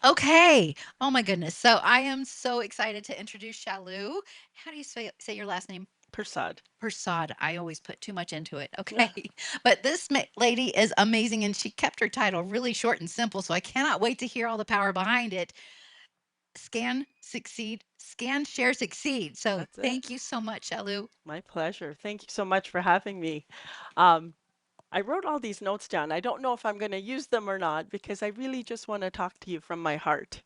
Okay. Oh my goodness. So I am so excited to introduce Shalu. How do you say your last name? Persaud. Persaud. I always put too much into it. Okay. But this lady is amazing and she kept her title really short and simple. So I cannot wait to hear all the power behind it. Scan, succeed, scan, share, succeed. So That's it. thank you so much, Shalu. My pleasure. Thank you so much for having me. Um, I wrote all these notes down. I don't know if I'm going to use them or not because I really just want to talk to you from my heart.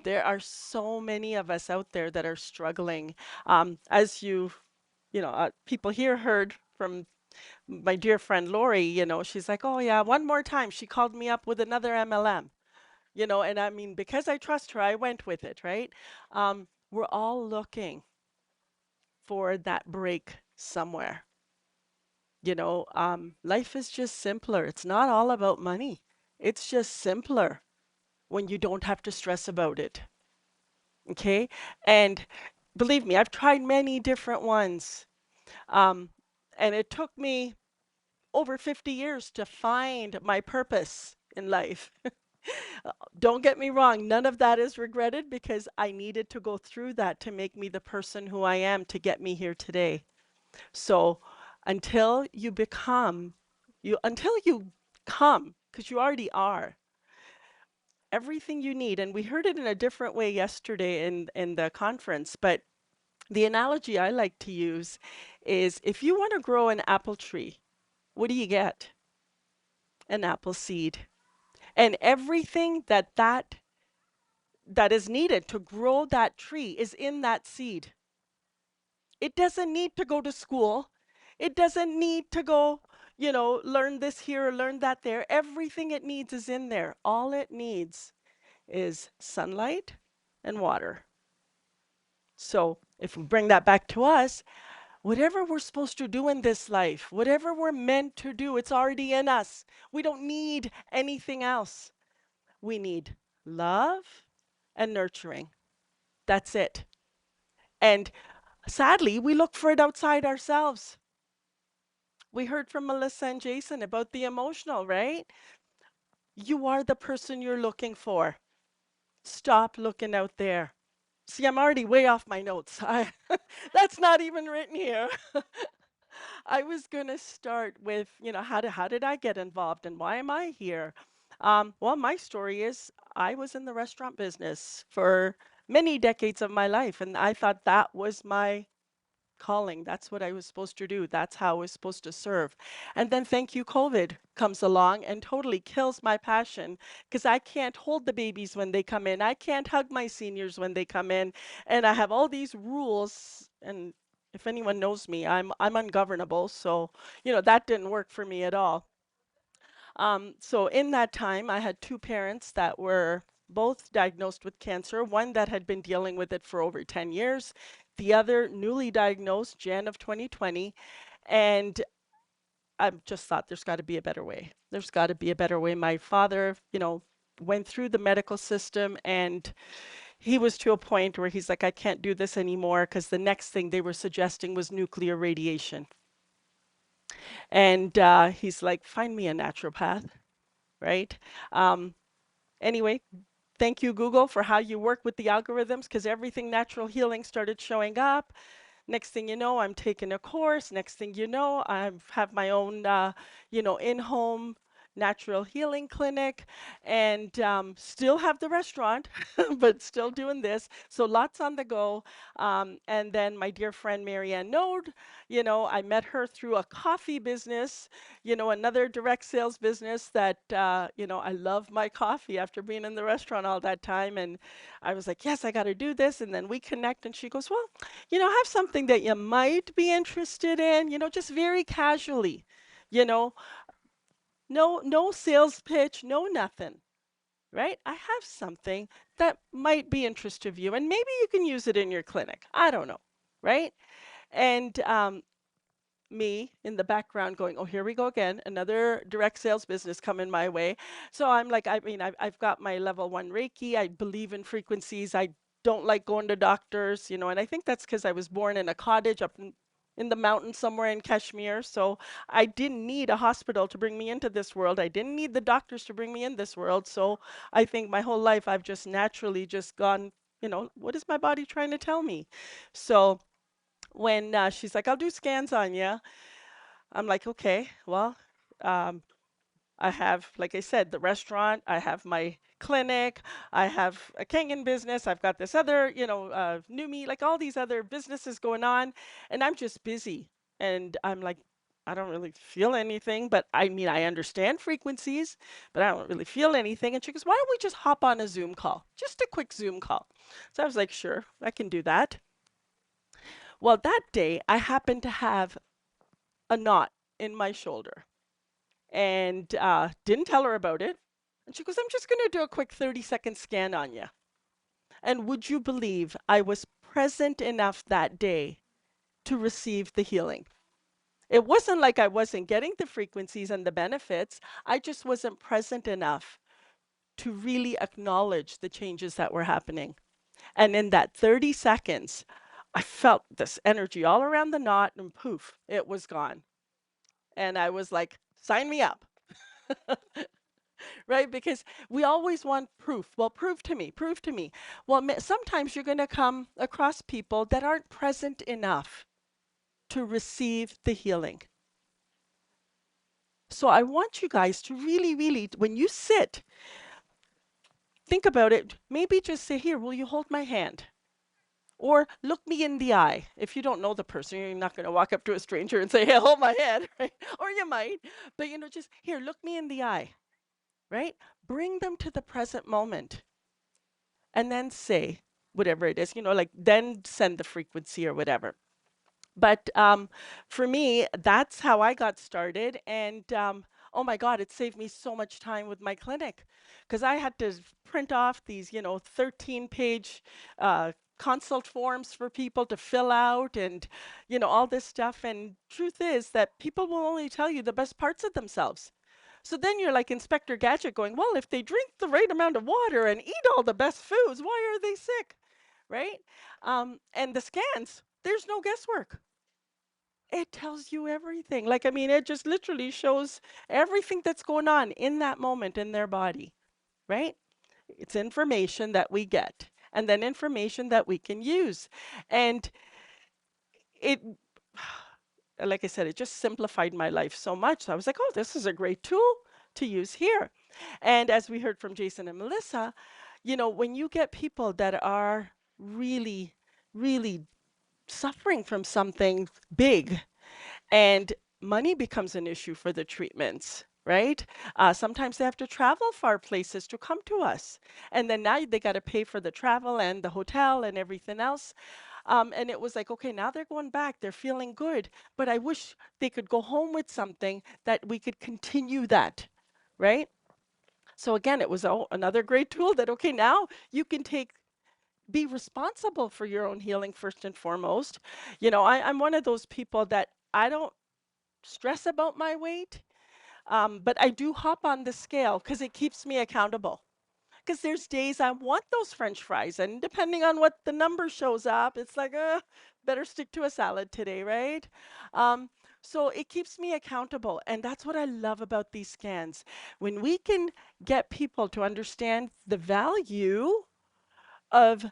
There are so many of us out there that are struggling. As people here heard from my dear friend Lori, she's like, oh yeah, one more time. She called me up with another MLM, and I mean, because I trust her, I went with it, right? We're all looking for that break somewhere. Life is just simpler. It's not all about money. It's just simpler when you don't have to stress about it. Okay. And believe me, I've tried many different ones. Um, and it took me over 50 years to find my purpose in life. Don't get me wrong, none of that is regretted because I needed to go through that to make me the person who I am to get me here today. So until you become, until you come, because you already are, everything you need, and we heard it in a different way yesterday in the conference, but the analogy I like to use is if you want to grow an apple tree, what do you get? An apple seed. And everything that is needed to grow that tree is in that seed. It doesn't need to go to school. It doesn't need to go, learn this here or learn that there. Everything it needs is in there. All it needs is sunlight and water. So if we bring that back to us, whatever we're supposed to do in this life, whatever we're meant to do, it's already in us. We don't need anything else. We need love and nurturing. That's it. And sadly, we look for it outside ourselves. We heard from Melissa and Jason about the emotional, right? You are the person you're looking for. Stop looking out there. See, I'm already way off my notes. That's not even written here. I was going to start with, how did I get involved and why am I here? Well, my story is I was in the restaurant business for many decades of my life, and I thought that was my calling. That's what I was supposed to do. That's how I was supposed to serve. And then thank you, COVID comes along and totally kills my passion because I can't hold the babies when they come in. I can't hug my seniors when they come in. And I have all these rules. And if anyone knows me, I'm ungovernable. So, that didn't work for me at all. So in that time, I had two parents that were both diagnosed with cancer, one that had been dealing with it for over 10 years, the other newly diagnosed, Jan of 2020. And I just thought there's got to be a better way. There's got to be a better way. My father, went through the medical system and he was to a point where he's like, I can't do this anymore because the next thing they were suggesting was nuclear radiation. And he's like, find me a naturopath, right? Um, Anyway, thank you, Google, for how you work with the algorithms because everything natural healing started showing up. Next thing you know, I'm taking a course. Next thing you know, I have my own, in-home natural healing clinic and still have the restaurant, but still doing this. So lots on the go. And then my dear friend Marianne Node, I met her through a coffee business, another direct sales business that, I love my coffee after being in the restaurant all that time. And I was like, yes, I got to do this. And then we connect and she goes, well, have something that you might be interested in, just very casually, you know, no sales pitch, no nothing, right? I have something that might be interest of you, and maybe you can use it in your clinic. I don't know, right? And me in the background going, oh, here we go again, another direct sales business coming my way. So I'm like, I mean, I've got my level 1 Reiki. I believe in frequencies. I don't like going to doctors, and I think that's because I was born in a cottage up in the mountains somewhere in Kashmir. So I didn't need a hospital to bring me into this world. I didn't need the doctors to bring me in this world. So I think my whole life I've just naturally just gone, what is my body trying to tell me? So when she's like, I'll do scans on you, I'm like, okay, well, um, I have, like I said, the restaurant, I have my clinic, I have a Kangen business, I've got this other, new me, like all these other businesses going on, and I'm just busy. And I'm like, I don't really feel anything, but I mean, I understand frequencies, but I don't really feel anything. And she goes, why don't we just hop on a Zoom call? Just a quick Zoom call. So I was like, sure, I can do that. Well, that day I happened to have a knot in my shoulder and didn't tell her about it. And she goes, I'm just going to do a quick 30-second scan on you. And would you believe I was present enough that day to receive the healing? It wasn't like I wasn't getting the frequencies and the benefits. I just wasn't present enough to really acknowledge the changes that were happening. And in that 30 seconds, I felt this energy all around the knot and poof, it was gone. And I was like, sign me up. Right? Because we always want proof. Well, prove to me, prove to me. Well, sometimes you're going to come across people that aren't present enough to receive the healing. So I want you guys to really, really, when you sit, think about it. Maybe just say, here, will you hold my hand? Or look me in the eye. If you don't know the person, you're not going to walk up to a stranger and say, hey, hold my hand, right? Or you might, but just here, look me in the eye, right? Bring them to the present moment and then say whatever it is, like then send the frequency or whatever. But for me, that's how I got started. And oh my God, it saved me so much time with my clinic because I had to print off these, 13-page consult forms for people to fill out and, all this stuff. And truth is that people will only tell you the best parts of themselves. So then you're like Inspector Gadget going, well, if they drink the right amount of water and eat all the best foods, why are they sick? Right? And the scans, there's no guesswork. It tells you everything. Like, I mean, it just literally shows everything that's going on in that moment in their body, right? It's information that we get and then information that we can use. And it, like I said, it just simplified my life so much. So I was like, oh, this is a great tool to use here. And as we heard from Jason and Melissa, when you get people that are really, really suffering from something big and money becomes an issue for the treatments, right? Sometimes they have to travel far places to come to us. And then now they got to pay for the travel and the hotel and everything else. And it was like, okay, now they're going back, they're feeling good, but I wish they could go home with something that we could continue that, right? So again, it was another great tool that, okay, now you can be responsible for your own healing first and foremost. I'm one of those people that I don't stress about my weight, but I do hop on the scale because it keeps me accountable. Because there's days I want those French fries, and depending on what the number shows up, it's like, better stick to a salad today, right? Um, so it keeps me accountable, and that's what I love about these scans. When we can get people to understand the value of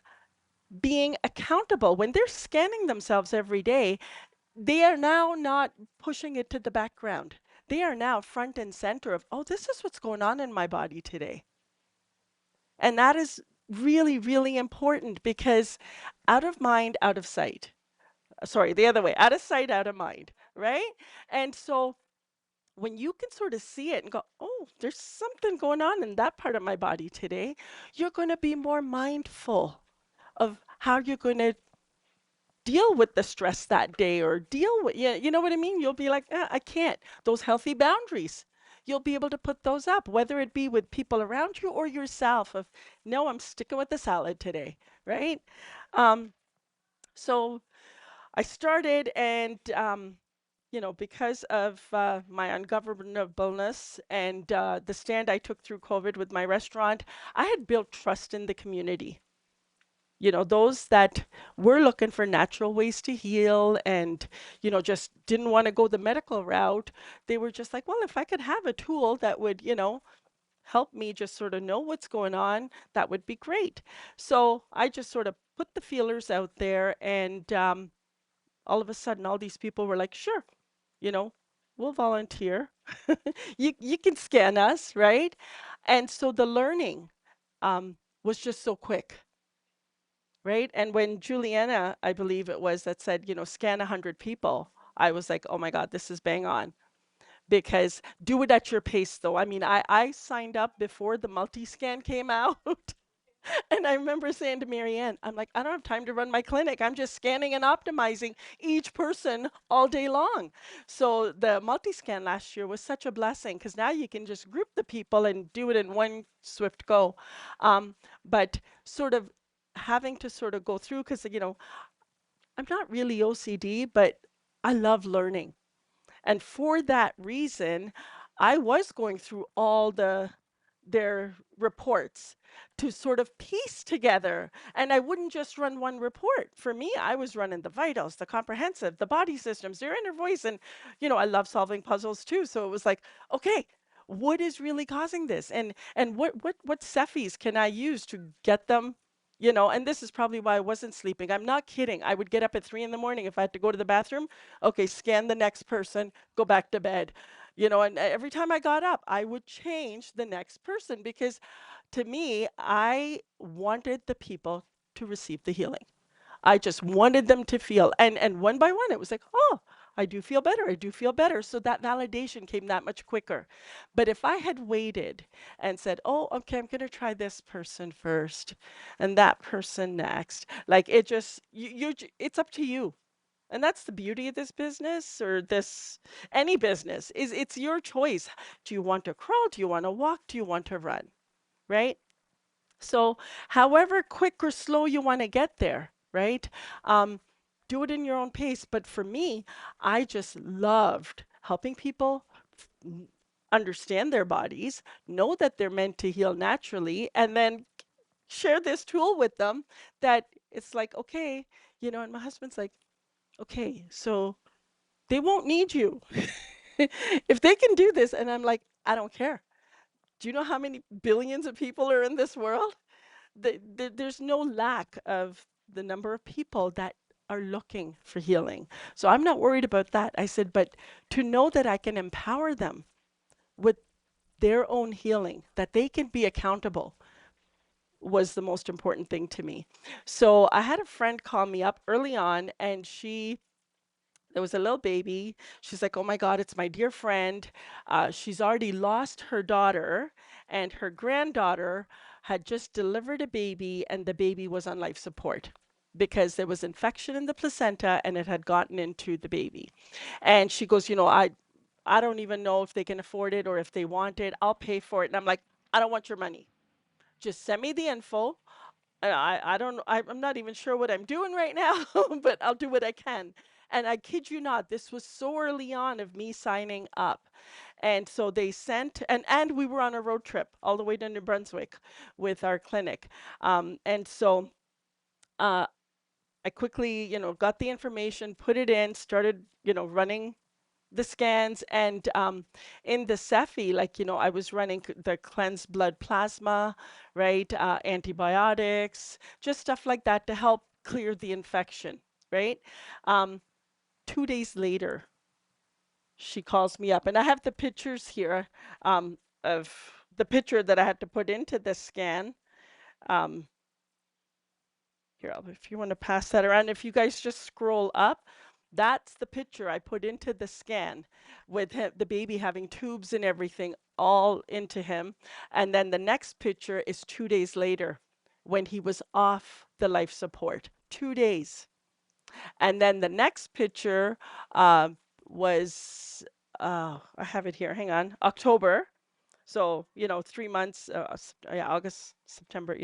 being accountable, when they're scanning themselves every day, they are now not pushing it to the background. They are now front and center of, oh, this is what's going on in my body today. And that is really, really important because out of mind, out of sight. Sorry, the other way, out of sight, out of mind, right? And so when you can sort of see it and go, oh, there's something going on in that part of my body today, you're going to be more mindful of how you're going to deal with the stress that day or deal with, yeah, you know what I mean? You'll be like, I can't. Those healthy boundaries, you'll be able to put those up, whether it be with people around you or yourself of, no, I'm sticking with the salad today, right? Um, so I started and, because of my ungovernableness and the stand I took through COVID with my restaurant, I had built trust in the community. those that were looking for natural ways to heal and, just didn't want to go the medical route. They were just like, well, if I could have a tool that would, help me just sort of know what's going on, that would be great. So I just sort of put the feelers out there, and all of a sudden, all these people were like, sure, you know, we'll volunteer. You can scan us, right? And so the learning was just so quick, right? And when Juliana, I believe it was, that said, scan 100 people, I was like, oh my God, this is bang on. Because do it at your pace, though. I mean, I signed up before the multi-scan came out. And I remember saying to Marianne, I'm like, I don't have time to run my clinic. I'm just scanning and optimizing each person all day long. So the multi-scan last year was such a blessing because now you can just group the people and do it in one swift go. But sort of having to sort of go through, because, I'm not really OCD, but I love learning. And for that reason, I was going through all their reports to sort of piece together. And I wouldn't just run one report. For me, I was running the vitals, the comprehensive, the body systems, their inner voice. And, I love solving puzzles too. So it was like, okay, what is really causing this? And what Cephis can I use to get them, and this is probably why I wasn't sleeping. I'm not kidding. I would get up at 3 in the morning if I had to go to the bathroom. Okay, scan the next person, go back to bed. And every time I got up, I would change the next person because to me, I wanted the people to receive the healing. I just wanted them to feel. And one by one, it was like, oh, I do feel better. I do feel better. So that validation came that much quicker. But if I had waited and said, oh, okay, I'm going to try this person first and that person next, like it just, it's up to you. And that's the beauty of this business, or this any business, is it's your choice. Do you want to crawl? Do you want to walk? Do you want to run? Right? So however quick or slow you want to get there, right? Um, do it in your own pace. But for me, I just loved helping people understand their bodies, know that they're meant to heal naturally, and then share this tool with them that it's like, okay, and my husband's like, okay, so they won't need you. If they can do this, and I'm like, I don't care. Do you know how many billions of people are in this world? There's no lack of the number of people that are looking for healing. So I'm not worried about that. I said, but to know that I can empower them with their own healing, that they can be accountable, was the most important thing to me. So I had a friend call me up early on, and there was a little baby. She's like, oh my God, it's my dear friend. She's already lost her daughter, and her granddaughter had just delivered a baby, and the baby was on life support because there was infection in the placenta and it had gotten into the baby. And she goes, I don't even know if they can afford it or if they want it. I'll pay for it. And I'm like, I don't want your money. Just send me the info. I don't, I'm not even sure what I'm doing right now, but I'll do what I can. And I kid you not, this was so early on of me signing up. And so they sent, and we were on a road trip all the way to New Brunswick with our clinic. And so uh, I quickly, got the information, put it in, started, running the scans, and in the Cephi, like, I was running the cleansed blood plasma, right? Antibiotics, just stuff like that to help clear the infection, right? Um, 2 days later, she calls me up, and I have the pictures here of the picture that I had to put into the scan. Um, Here, if you want to pass that around, if you guys just scroll up, that's the picture I put into the scan with the baby having tubes and everything all into him. And then the next picture is 2 days later when he was off the life support. 2 days. And then the next picture uh, was, I have it here, hang on, October. So, 3 months, yeah, August, September,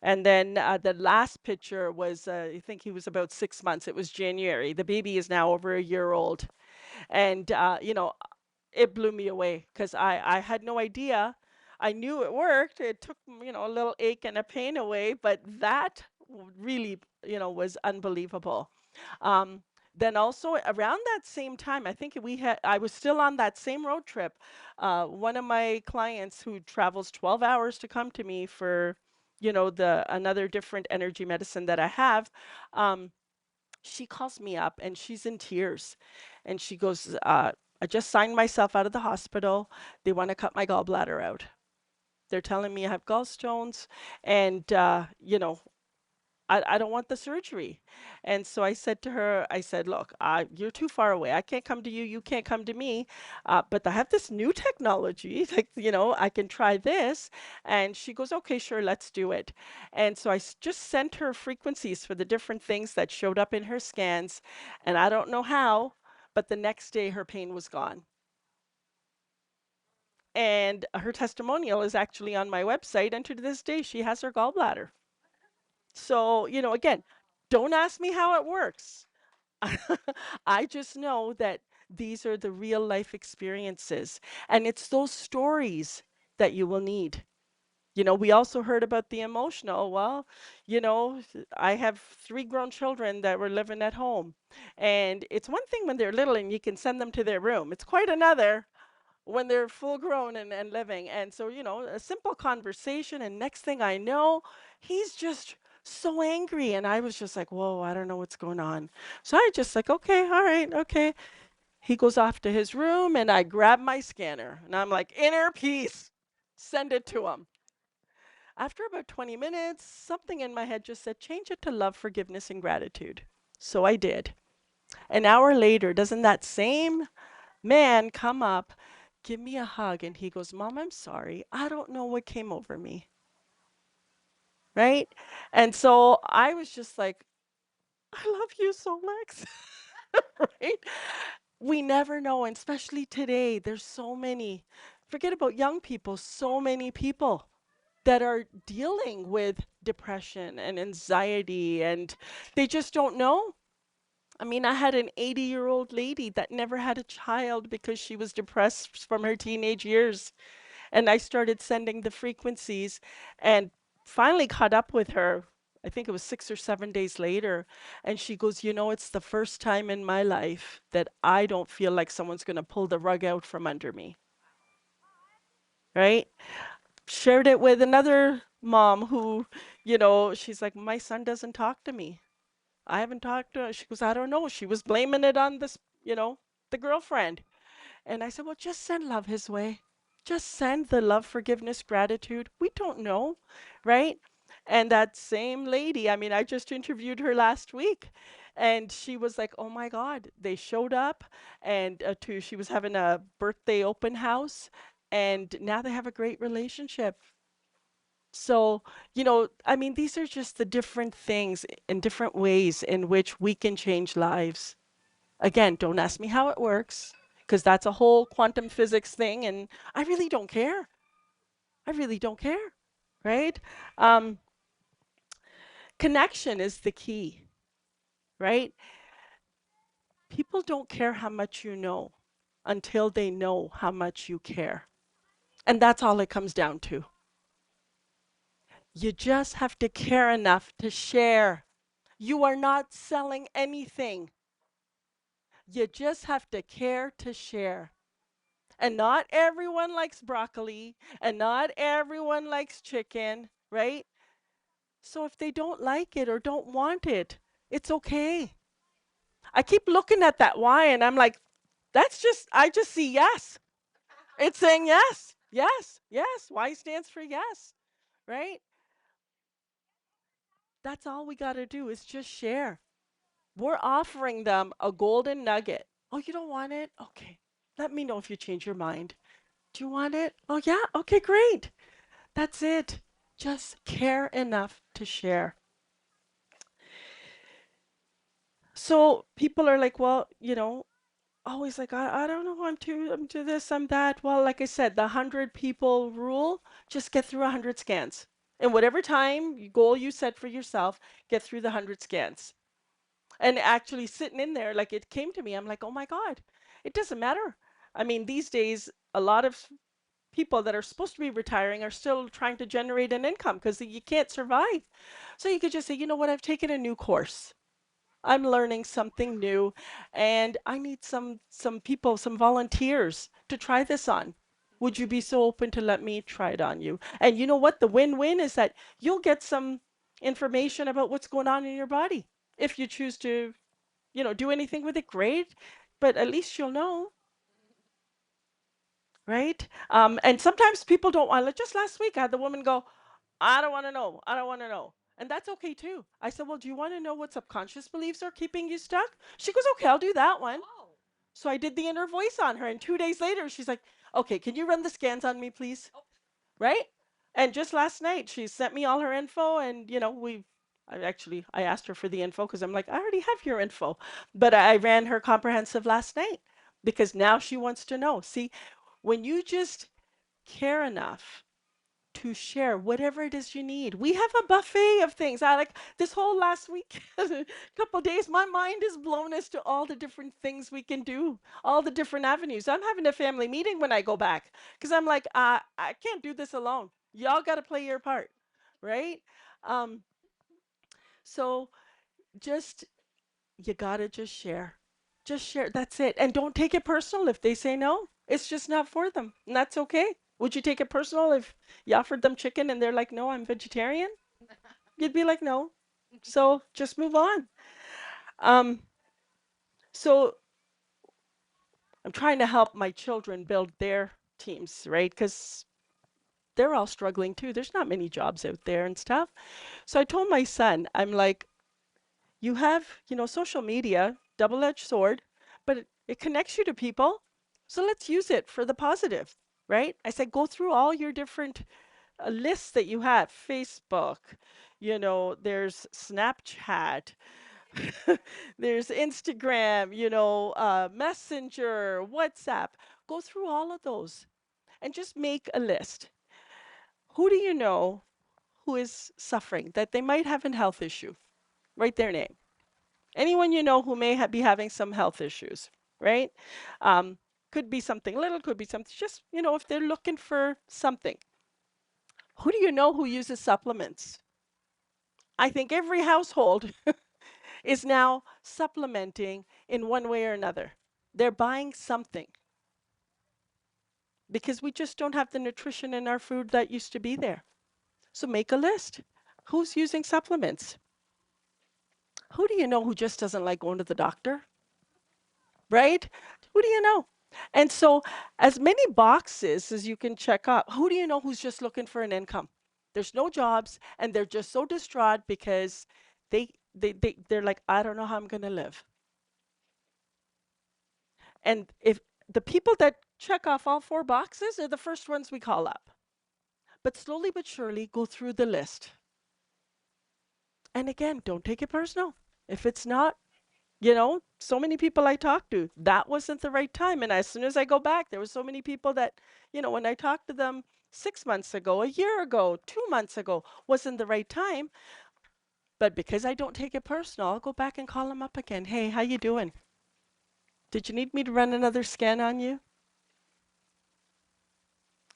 and then the last picture was, I think he was about 6 months. It was January. The baby is now over a year old. And, it blew me away because I had no idea. I knew it worked. It took, a little ache and a pain away, but that really, was unbelievable. Um, then also around that same time, I think I was still on that same road trip. One of my clients who travels 12 hours to come to me for, the another different energy medicine that I have, um, she calls me up and she's in tears. And she goes, I just signed myself out of the hospital. They want to cut my gallbladder out. They're telling me I have gallstones and, I don't want the surgery. And so I said to her, I said, look, you're too far away. I can't come to you. You can't come to me. But I have this new technology. Like, I can try this. And she goes, okay, sure, let's do it. And so just sent her frequencies for the different things that showed up in her scans. And I don't know how, but the next day her pain was gone. And her testimonial is actually on my website. And to this day, she has her gallbladder. So, again, don't ask me how it works. I just know that these are the real life experiences. And it's those stories that you will need. We also heard about the emotional. Well, I have three grown children that were living at home. And it's one thing when they're little and you can send them to their room, it's quite another when they're full grown and living. And so, a simple conversation, and next thing I know, he's just so angry. And I was just like, whoa, I don't know what's going on. So I just like, okay, all right, okay. He goes off to his room and I grab my scanner and I'm like, inner peace, send it to him. After about 20 minutes, something in my head just said, change it to love, forgiveness, and gratitude. So I did. An hour later, doesn't that same man come up, give me a hug, and he goes, Mom, I'm sorry. I don't know what came over me. Right? And so I was just like, I love you so, Lex. Right? We never know. And especially today, there's so many, forget about young people, so many people that are dealing with depression and anxiety, and they just don't know. I mean, I had an 80-year-old lady that never had a child because she was depressed from her teenage years. And I started sending the frequencies and finally caught up with her. I think it was 6 or 7 days later. And she goes, it's the first time in my life that I don't feel like someone's going to pull the rug out from under me. Right? Shared it with another mom who, she's like, my son doesn't talk to me. I haven't talked to her. She goes, I don't know. She was blaming it on this, the girlfriend. And I said, well, just send love his way. Just send the love, forgiveness, gratitude. We don't know, right? And that same lady, I mean, I just interviewed her last week and she was like, oh my God, they showed up and she was having a birthday open house and now they have a great relationship. So, I mean, these are just the different things and different ways in which we can change lives. Again, don't ask me how it works because that's a whole quantum physics thing, and I really don't care. I really don't care, right? Um, Connection is the key, right? People don't care how much you know until they know how much you care. And that's all it comes down to. You just have to care enough to share. You are not selling anything. You just have to care to share. And not everyone likes broccoli, and not everyone likes chicken, right? So if they don't like it or don't want it, it's okay. I keep looking at that Y and I'm like, I just see yes. It's saying yes, yes, yes. Y stands for yes, right? That's all we got to do is just share. We're offering them a golden nugget. Oh, you don't want it? Okay. Let me know if you change your mind. Do you want it? Oh, yeah. Okay, great. That's it. Just care enough to share. So people are like, well, always like, I don't know, I'm to this, I'm that. Well, like I said, the 100 people rule, just get through 100 scans. And whatever goal you set for yourself, get through the 100 scans. And actually sitting in there, like it came to me, I'm like, oh my God, it doesn't matter. I mean, these days, a lot of people that are supposed to be retiring are still trying to generate an income because you can't survive. So you could just say, you know what, I've taken a new course. I'm learning something new and I need some people, some volunteers to try this on. Would you be so open to let me try it on you? And you know what? The win-win is that you'll get some information about what's going on in your body. If you choose to, do anything with it, great, but at least you'll know, right? And sometimes people don't want, like just last week, I had the woman go, I don't want to know. I don't want to know. And that's okay too. I said, well, do you want to know what subconscious beliefs are keeping you stuck? She goes, okay, I'll do that one. So I did the inner voice on her. And 2 days later, she's like, okay, can you run the scans on me, please? Right? And just last night, she sent me all her info. And, I asked her for the info because I'm like, I already have your info. But I ran her comprehensive last night because now she wants to know. See, when you just care enough to share whatever it is you need. We have a buffet of things. I like this whole last week, a couple of days, my mind is blown as to all the different things we can do, all the different avenues. I'm having a family meeting when I go back because I'm like, I can't do this alone. Y'all got to play your part, right? Um, so just you gotta just share. Just share. That's it. And don't take it personal if they say no. It's just not for them. And that's okay. Would you take it personal if you offered them chicken and they're like, no, I'm vegetarian? You'd be like, no. So just move on. Um, so I'm trying to help my children build their teams, right? Because they're all struggling too. There's not many jobs out there and stuff. So I told my son, I'm like, you have, social media, double-edged sword, but it connects you to people. So let's use it for the positive, right? I said, go through all your different lists that you have. Facebook, there's Snapchat, there's Instagram, Messenger, WhatsApp. Go through all of those and just make a list. Who do you know who is suffering, that they might have a health issue? Write their name. Anyone you know who may be having some health issues, right? Um, could be something little, could be something just, if they're looking for something. Who do you know who uses supplements? I think every household is now supplementing in one way or another. They're buying something because we just don't have the nutrition in our food that used to be there. So make a list. Who's using supplements? Who do you know who just doesn't like going to the doctor? Right? Who do you know? And so, as many boxes as you can check up, who do you know who's just looking for an income? There's no jobs, and they're just so distraught because they're like, I don't know how I'm going to live. And if the people that check off all four boxes are the first ones we call up, but slowly but surely go through the list. And again, don't take it personal. If it's not, so many people I talked to, that wasn't the right time. And as soon as I go back, there was so many people that, when I talked to them 6 months ago, a year ago, 2 months ago, wasn't the right time. But because I don't take it personal, I'll go back and call them up again. Hey, how you doing? Did you need me to run another scan on you?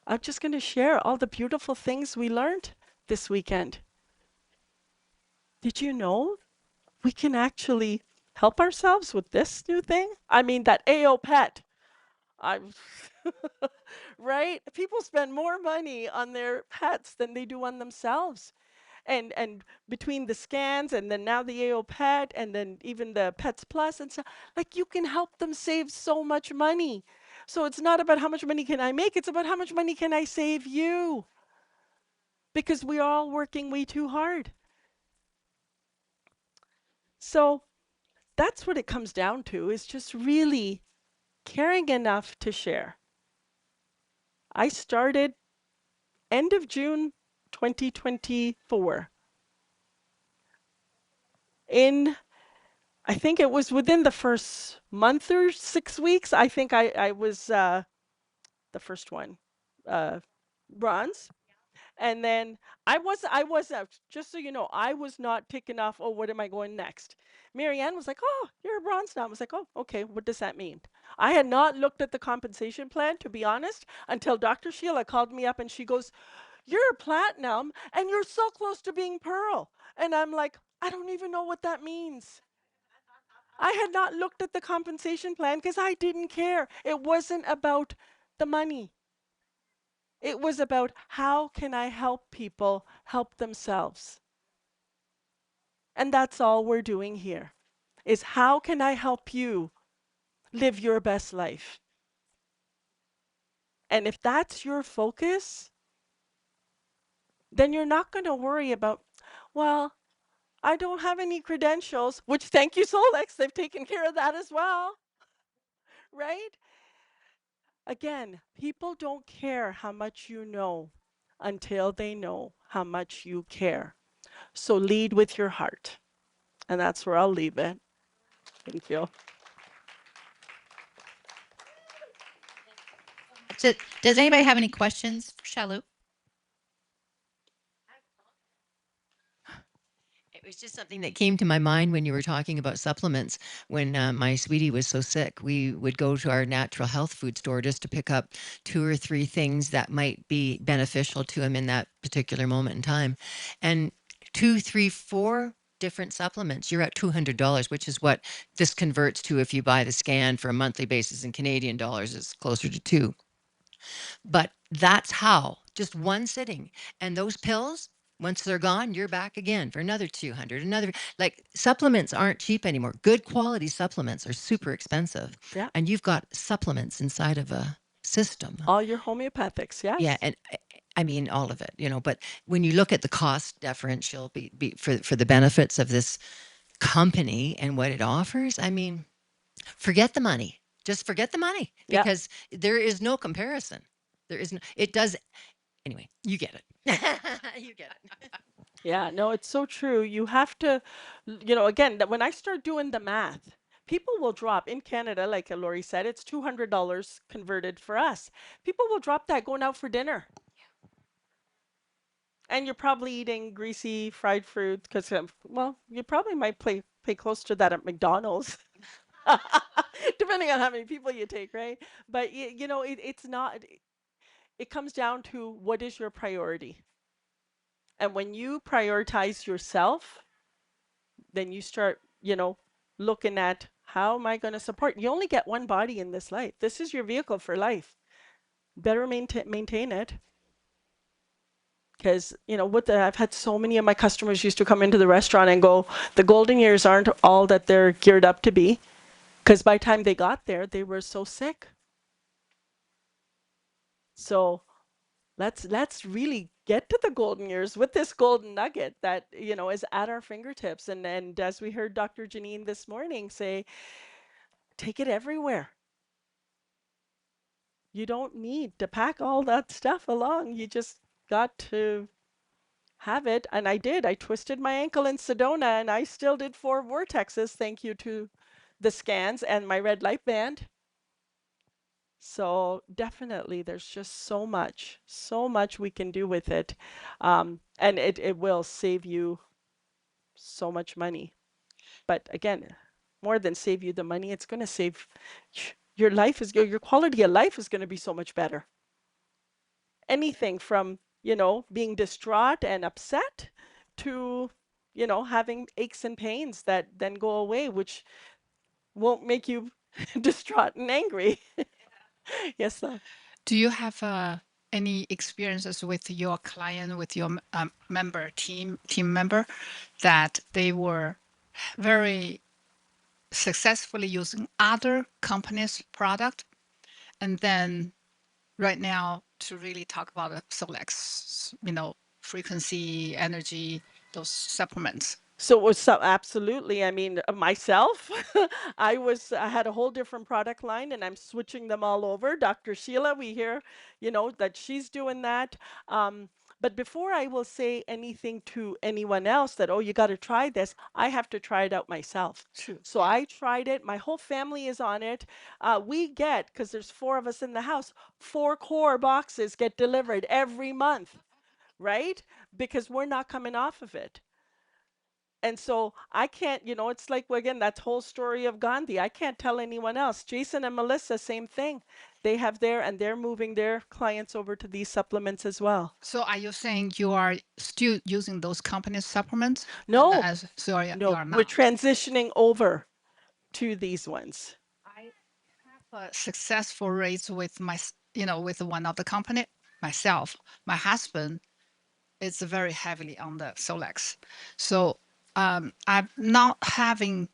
I'm just going to share all the beautiful things we learned this weekend. Did you know we can actually help ourselves with this new thing? I mean, that AO pet. I'm right? People spend more money on their pets than they do on themselves. And between the scans and then now the AO Pet and then even the Pets Plus and so like you can help them save so much money. So it's not about how much money can I make, it's about how much money can I save you? Because we're all working way too hard. So that's what it comes down to is just really caring enough to share. I started end of June 2024. In, I think it was within the first month or 6 weeks, I think I was the first one, uh, bronze. And then just so you know, I was not ticking off, oh, what am I going next? Marianne was like, oh, you're a bronze now. I was like, oh, okay, what does that mean? I had not looked at the compensation plan, to be honest, until Dr. Sheila called me up and she goes, "You're platinum and you're so close to being pearl." And I'm like, I don't even know what that means. I had not looked at the compensation plan because I didn't care. It wasn't about the money. It was about how can I help people help themselves. And that's all we're doing here is how can I help you live your best life? And if that's your focus, then you're not going to worry about, well, I don't have any credentials, which thank you, Solex, they've taken care of that as well, right? Again, people don't care how much you know until they know how much you care. So lead with your heart. And that's where I'll leave it. Thank you. So, does anybody have any questions for Shalu? It was just something that came to my mind when you were talking about supplements. When my sweetie was so sick, we would go to our natural health food store just to pick up two or three things that might be beneficial to him in that particular moment in time. And two, three, four different supplements, you're at $200, which is what this converts to if you buy the scan for a monthly basis in Canadian dollars, it's closer to two. But that's how, just one sitting. And those pills, once they're gone, you're back again for another 200, another. Like supplements aren't cheap anymore. Good quality supplements are super expensive. Yeah. And you've got supplements inside of a system. All your homeopathics, Yeah, yes. and I mean all of it, but when you look at the cost differential for the benefits of this company and what it offers, I mean, forget the money. Just forget the money Yeah. because there is no comparison. There is no, it does anyway, you get it. You get it. Yeah, no, it's so true. You have to, again, that when I start doing the math, people will drop in Canada, like Lori said, it's $200 converted for us. People will drop that going out for dinner. And you're probably eating greasy fried fruit because, well, you probably might pay close to that at McDonald's, depending on how many people you take, right? But, it's not, it comes down to what is your priority. And when you prioritize yourself, then you start, looking at how am I going to support? You only get one body in this life. This is your vehicle for life. Better maintain it. Because, I've had so many of my customers used to come into the restaurant and go, the golden years aren't all that they're geared up to be. Because by the time they got there, they were so sick. So let's really get to the golden years with this golden nugget that, is at our fingertips. And as we heard Dr. Janine this morning say, take it everywhere. You don't need to pack all that stuff along. You just got to have it. And I did. I twisted my ankle in Sedona and I still did 4 vortexes, thank you to the scans and my red light band. So definitely there's just so much we can do with it. And it will save you so much money. But again, more than save you the money, it's going to save your life is your quality of life is going to be so much better. Anything from, being distraught and upset to, having aches and pains that then go away, which won't make you distraught and angry. Yes, sir. Do you have any experiences with your client, with your team member, that they were very successfully using other companies' product, and then right now to really talk about the Solex, frequency, energy, those supplements? So it was absolutely. I mean, myself, I had a whole different product line and I'm switching them all over. Dr. Sheila, we hear, that she's doing that. But before I will say anything to anyone else that, oh, you got to try this, I have to try it out myself. True. So I tried it. My whole family is on it. We get, because there's 4 of us in the house, 4 core boxes get delivered every month, right? Because we're not coming off of it. And so I can't, it's like, well, again, that whole story of Gandhi. I can't tell anyone else. Jason and Melissa, same thing. They have and they're moving their clients over to these supplements as well. So are you saying you are still using those company supplements? And No, as so you no, are we're not. transitioning over to these ones. I have a successful rates with with one of the company myself. My husband is very heavily on the Solex. So I'm not having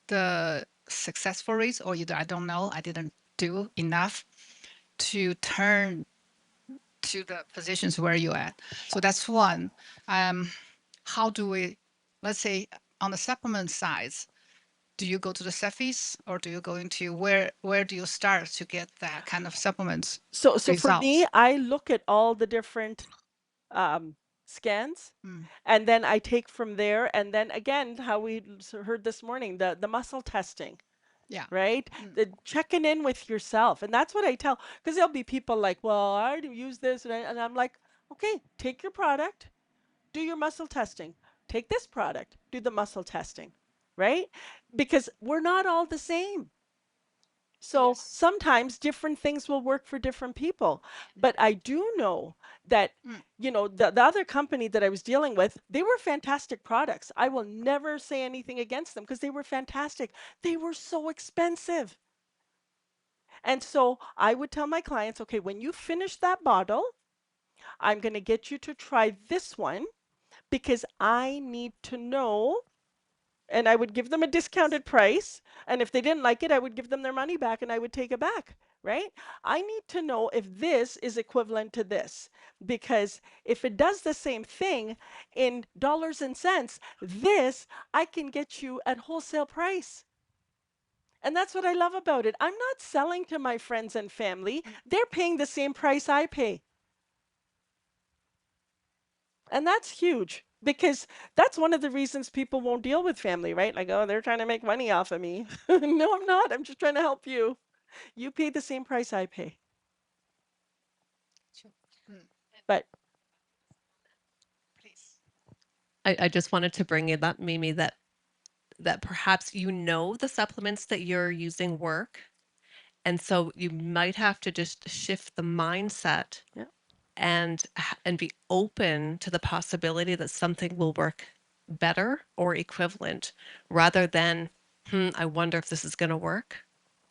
the successful rates, or either I don't know, I didn't do enough to turn to the positions where you're at. So that's one. Um, how do we, let's say, on the supplement sides, do you go to the Cefis or do you go into where do you start to get that kind of supplements So for me, results? I look at all the different um, scans, Mm, and then I take from there. And then again, how we heard this morning, the muscle testing, yeah. right? Mm, The checking in with yourself. And that's what I tell, because there'll be people like, well, I already use this. And I'm like, okay, take your product, do your muscle testing. Take this product, do the muscle testing, right? Because we're not all the same. So yes. sometimes different things will work for different people. But I do know that, Mm, the other company that I was dealing with, they were fantastic products. I will never say anything against them because they were fantastic. They were so expensive. And so I would tell my clients, okay, when you finish that bottle, I'm going to get you to try this one because I need to know. And I would give them a discounted price. And if they didn't like it, I would give them their money back and I would take it back, right? I need to know if this is equivalent to this. Because if it does the same thing in dollars and cents, this I can get you at wholesale price. And that's what I love about it. I'm not selling to my friends and family. mm, They're paying the same price I pay. And that's huge because that's one of the reasons people won't deal with family, right? Like, oh, they're trying to make money off of me. No, I'm not. I'm just trying to help you. You pay the same price I pay. sure. Mm, But please. I just wanted to bring it up, Mimi, that perhaps the supplements that you're using work, and so you might have to just shift the mindset yeah, and be open to the possibility that something will work better or equivalent rather than, I wonder if this is going to work.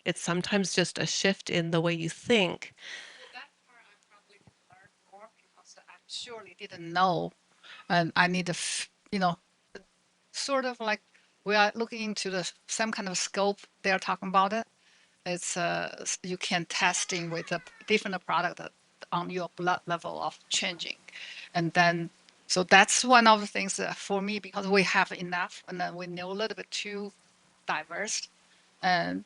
It's sometimes just a shift in the way you think. So that part I probably learned more because I surely didn't know, and I need to, sort of like we are looking into the some kind of scope. They're talking about it. It's you can testing with a different product on your blood level of changing, and then so that's one of the things that for me because we have enough and then we know a little bit too diverse, and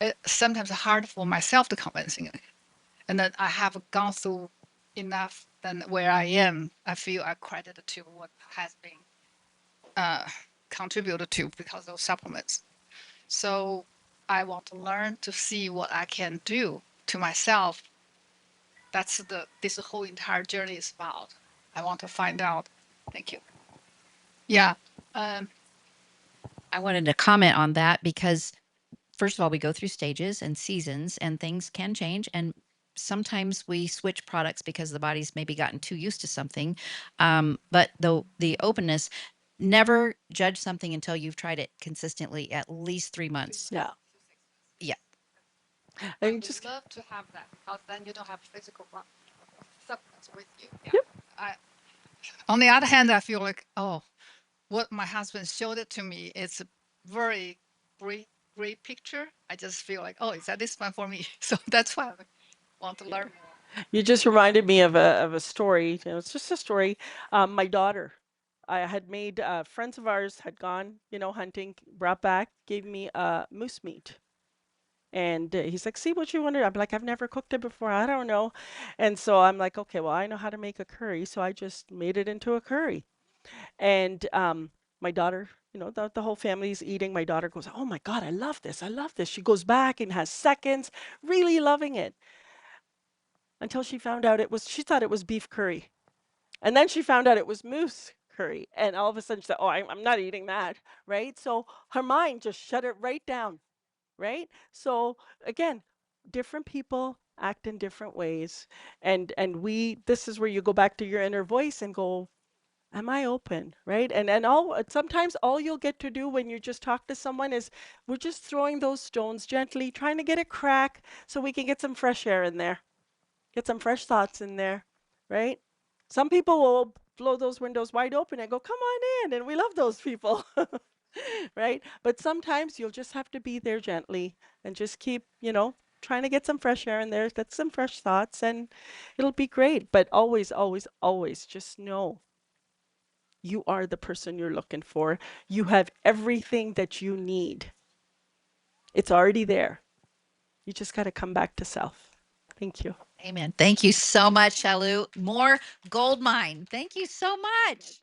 it's sometimes hard for myself to convincing it. And then I have gone through enough. Then where I am, I feel I credit to what has been uh, contributed to because of supplements. So I want to learn to see what I can do to myself. That's this whole entire journey is about. I want to find out. Thank you. Yeah. Um, I wanted to comment on that because first of all, we go through stages and seasons and things can change. And sometimes we switch products because the body's maybe gotten too used to something. But the openness, never judge something until you've tried it consistently at least 3 months. yeah. Yeah. I I would just, love to have that because then you don't have physical supplements with you. Yeah. yep. I, on the other hand, I feel like, oh, what my husband showed it to me, it's a very great, great picture. I just feel like, oh, is that this one for me? So that's why I want to learn more. You just reminded me of a story. It's just a story. My daughter, I had made friends of ours had gone, hunting, brought back, gave me moose meat. And he's like, see what you wanted. I'm like, I've never cooked it before. I don't know. And so I'm like, okay, well, I know how to make a curry. So I just made it into a curry. And my daughter, the whole family's eating. My daughter goes, oh my God, I love this. I love this. She goes back and has seconds, really loving it until she found out she thought it was beef curry. And then she found out it was moose hurry. And all of a sudden she said, oh, I'm not eating that, right? So her mind just shut it right down, right? So again, different people act in different ways. And this is where you go back to your inner voice and go, am I open, right? And sometimes all you'll get to do when you just talk to someone is we're just throwing those stones gently, trying to get a crack so we can get some fresh air in there, get some fresh thoughts in there, right? Some people will blow those windows wide open and go, come on in, and we love those people. Right? But sometimes you'll just have to be there gently and just keep, trying to get some fresh air in there, get some fresh thoughts, and it'll be great. But always, always, always just know you are the person you're looking for. You have everything that you need. It's already there. You just got to come back to self. Thank you. Amen. Thank you so much, Shalu. More gold mine. Thank you so much.